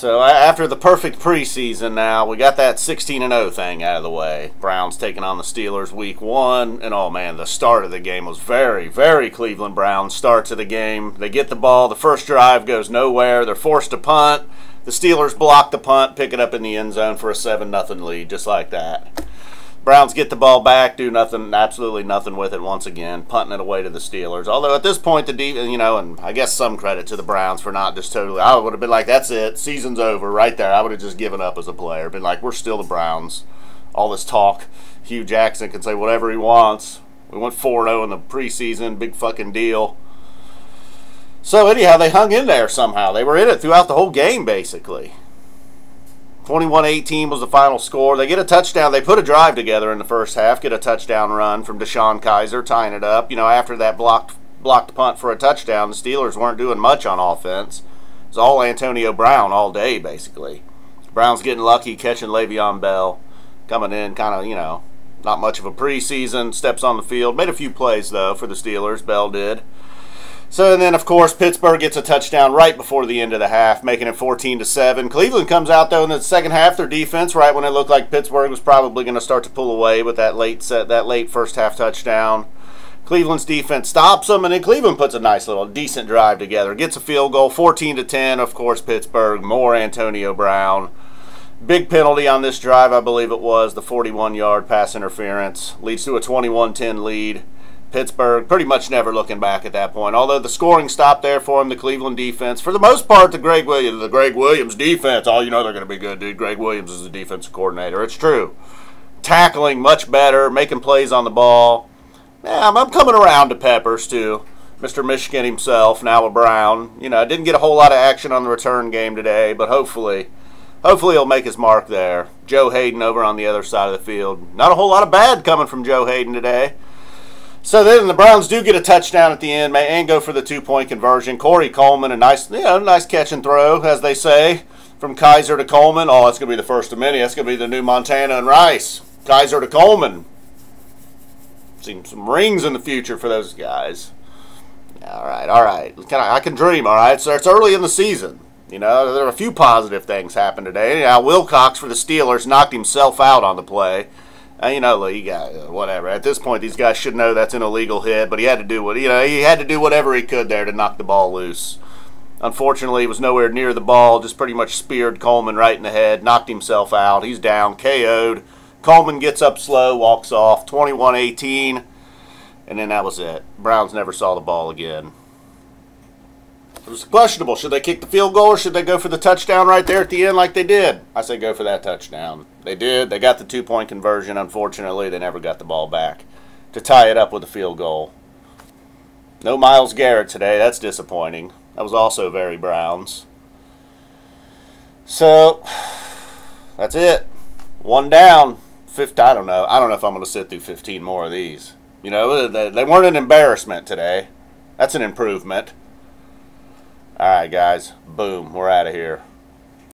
So after the perfect preseason now, we got that 16-0 thing out of the way. Browns taking on the Steelers week 1. And oh man, the start of the game was very, very Cleveland Browns start to the game. They get the ball. The first drive goes nowhere. They're forced to punt. The Steelers block the punt, pick it up in the end zone for a 7-0 lead, just like that. Browns get the ball back, do nothing, absolutely nothing with it once again, punting it away to the Steelers. Although at this point, and I guess some credit to the Browns for not just totally. I would have been like, that's it, season's over right there. I would have just given up as a player, been like, we're still the Browns. All this talk, Hugh Jackson can say whatever he wants. We went 4-0 in the preseason, big fucking deal. So anyhow, they hung in there somehow. They were in it throughout the whole game, basically. 21-18 was the final score. They get a touchdown. They put a drive together in the first half, get a touchdown run from Kizer, tying it up. You know, after that blocked punt for a touchdown, the Steelers weren't doing much on offense. It was all Antonio Brown all day, basically. Brown's getting lucky, catching Le'Veon Bell, coming in kind of, not much of a preseason, steps on the field. Made a few plays, though, for the Steelers. Bell did. So, and then, of course, Pittsburgh gets a touchdown right before the end of the half, making it 14-7. Cleveland comes out, though, in the second half, their defense, right when it looked like Pittsburgh was probably going to start to pull away with that late first half touchdown. Cleveland's defense stops them, and then Cleveland puts a nice little decent drive together. Gets a field goal, 14-10, of course, Pittsburgh. More Antonio Brown. Big penalty on this drive, I believe it was, the 41-yard pass interference. Leads to a 21-10 lead. Pittsburgh pretty much never looking back at that point. Although the scoring stopped there for him, the Cleveland defense. For the most part, the Greg Williams defense. Oh, they're going to be good, dude. Greg Williams is the defensive coordinator. It's true. Tackling much better, making plays on the ball. Yeah, I'm coming around to Peppers, too. Mr. Michigan himself, now a Brown. Didn't get a whole lot of action on the return game today, but hopefully he'll make his mark there. Joe Haden over on the other side of the field. Not a whole lot of bad coming from Joe Haden today. So then the Browns do get a touchdown at the end and go for the 2-point conversion. Corey Coleman, a nice catch and throw, as they say, from Kizer to Coleman. Oh, that's going to be the first of many. That's going to be the new Montana and Rice. Kizer to Coleman. Seeing some rings in the future for those guys. All right. I can dream, all right? So it's early in the season. There are a few positive things happened today. Anyhow, Wilcox for the Steelers knocked himself out on the play. Lee, whatever. At this point, these guys should know that's an illegal hit, but he had to do whatever he could there to knock the ball loose. Unfortunately, he was nowhere near the ball, just pretty much speared Coleman right in the head, knocked himself out. He's down, KO'd. Coleman gets up slow, walks off, 21-18, and then that was it. Browns never saw the ball again. It was questionable. Should they kick the field goal or should they go for the touchdown right there at the end like they did? I say go for that touchdown. They did. They got the 2-point conversion. Unfortunately, they never got the ball back to tie it up with a field goal. No Myles Garrett today. That's disappointing. That was also very Browns. So, that's it. One down. I don't know. I don't know if I'm going to sit through 15 more of these. They weren't an embarrassment today. That's an improvement. All right, guys. Boom. We're out of here.